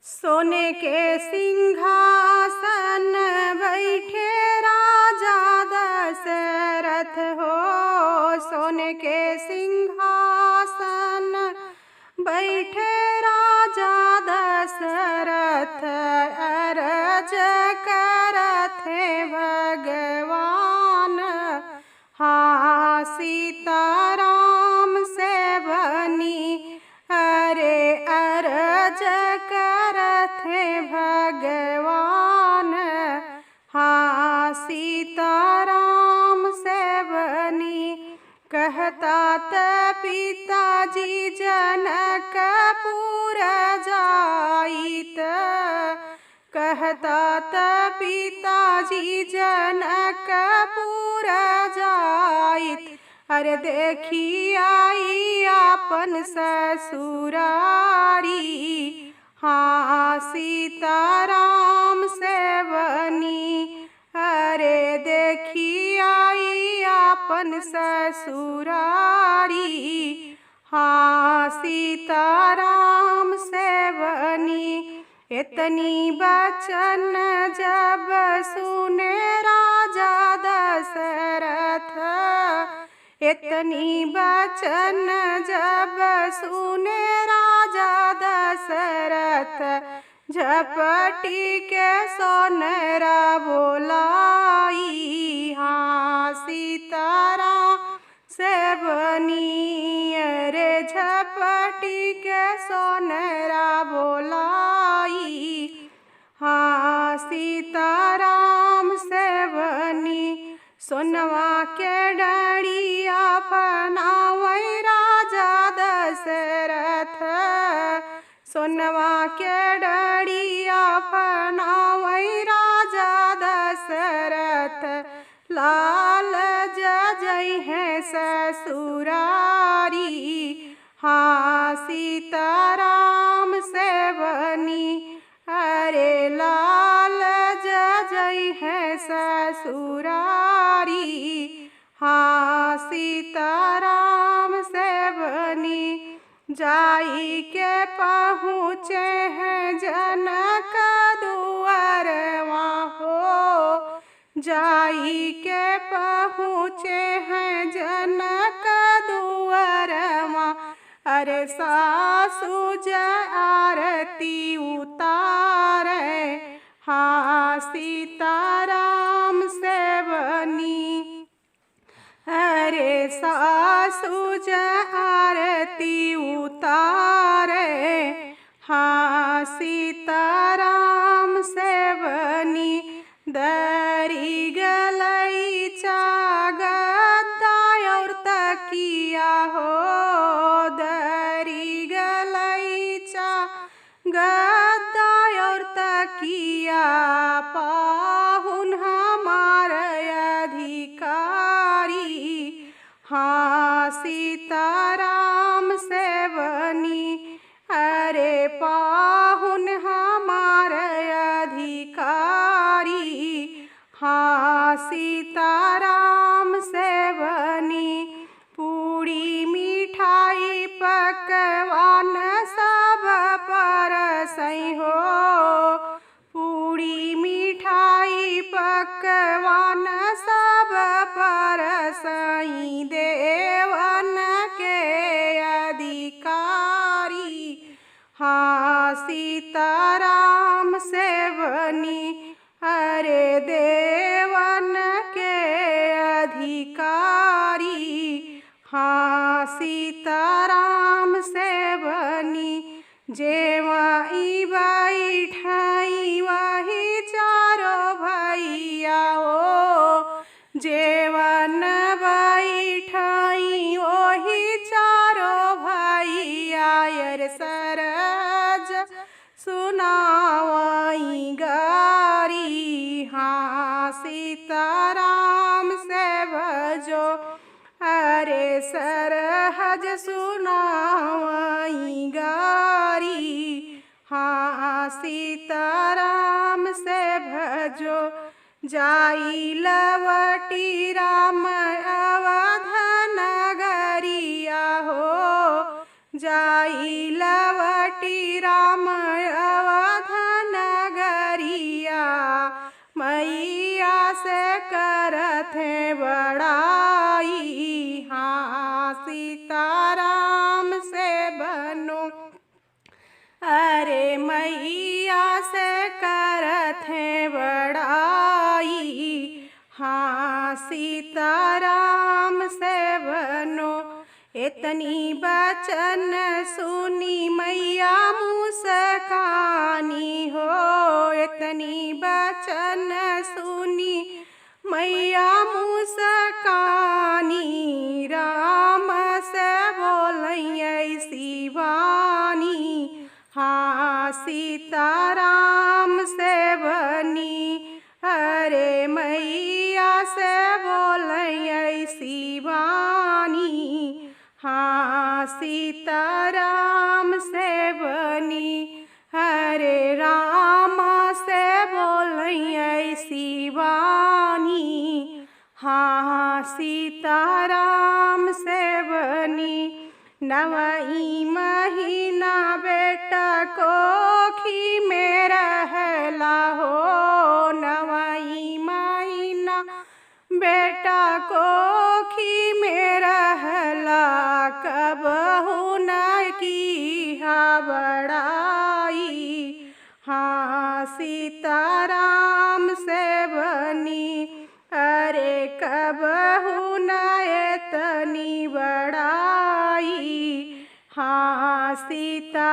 सोने के सिंहासन बैठे राजा दशरथ हो। सोने के सिंहासन बैठे राजा दशरथ, अरज करत है भगवान। हाँ सीताराम से बनी अरे अरज करत है भगवान। हाँ सीताराम से बनी कहता त पिताजी जनकपुर जाइत। कहता त पिताजी जनकपुर जाइत। अरे देखी आई आपन ससुरारी। हाँ सीताराम से बनी अरे देखी आई आपन ससुरारी। हाँ सीताराम से बनी इतनी बचन जब सुने राजा दशरथ। इतनी बचन जब सुने राजा दशरथ, झपटी के सोनरा बोलाई। हाँ सीताराम से बनी अरे झपटी के सोनरा बोलाई। हाँ सीताराम से बनी सोनवा के डरिया बनावै राजा दशरथ। सोनवा के डरिया बनावै राजा दशरथ, लाल जजै है ससुरारी। हाँ सीताराम से बनी अरे लाल जजै है ससुरारी। हाँ सीताराम से बनी जाई के पहुँचे हैं जनक दुआरवा हो। जाई के पहुँचे हैं जनक दुआरवा, अरे सासु ज आरती उतारे। हाँ सीताराम से बनी अरे सासु ज आरती उतारे। हाँ सीताराम से बनी दरी गलैचा गद्दा और तकिया हो। दरी गलैचा गद्दा और तकिया पाहुन हमार अधिकारी। हाँ सीताराम से बनी अरे पाहुन हमार अधिकारी। हाँ सीताराम से बनी पूड़ी मिठाई पकवान सब परसई हो। पूड़ी मिठाई पकवान सब परसई देवन के अधिकारी। हाँ सीताराम से बनी अरे देवन के अधिकारी। हाँ सीताराम से बनी जेवाई बैठाई वही चारों भैया हो। जेवन बैठाई वही चारों भैया, अरे सरज सुनावाई गारी। हाँ सीताराम से भजो अरे सरहज सुनावाई गारी। हाँ सीताराम से भजो जाई लवटी राम अवध नगरिया हो। जाई लवटी राम अवध थे बड़ाई। हाँ सीताराम से बनो, अरे मैया से करत है बड़ाई। हाँ सीताराम से बनो, इतनी बचन सुनी मैया मुस्कानी हो। इतनी बचन सुनी मैया मुस्कानी, राम से बोलैयै शिवानी। हाँ सीताराम से बनी, अरे मैया से बोलैयै शिवानी। हाँ सीताराम से बनी, हरे राम से बोलैयै शिवानी। हाँ सीताराम से बनी, नवई महीना बेटा कोखी में रहला हो। नवई महीना बेटा कोखी में रहला, कबहु न कीहा बड़ाई। हाँ सीताराम से बनी, अरे कबहु न एतनी बड़ाई। हाँ सीता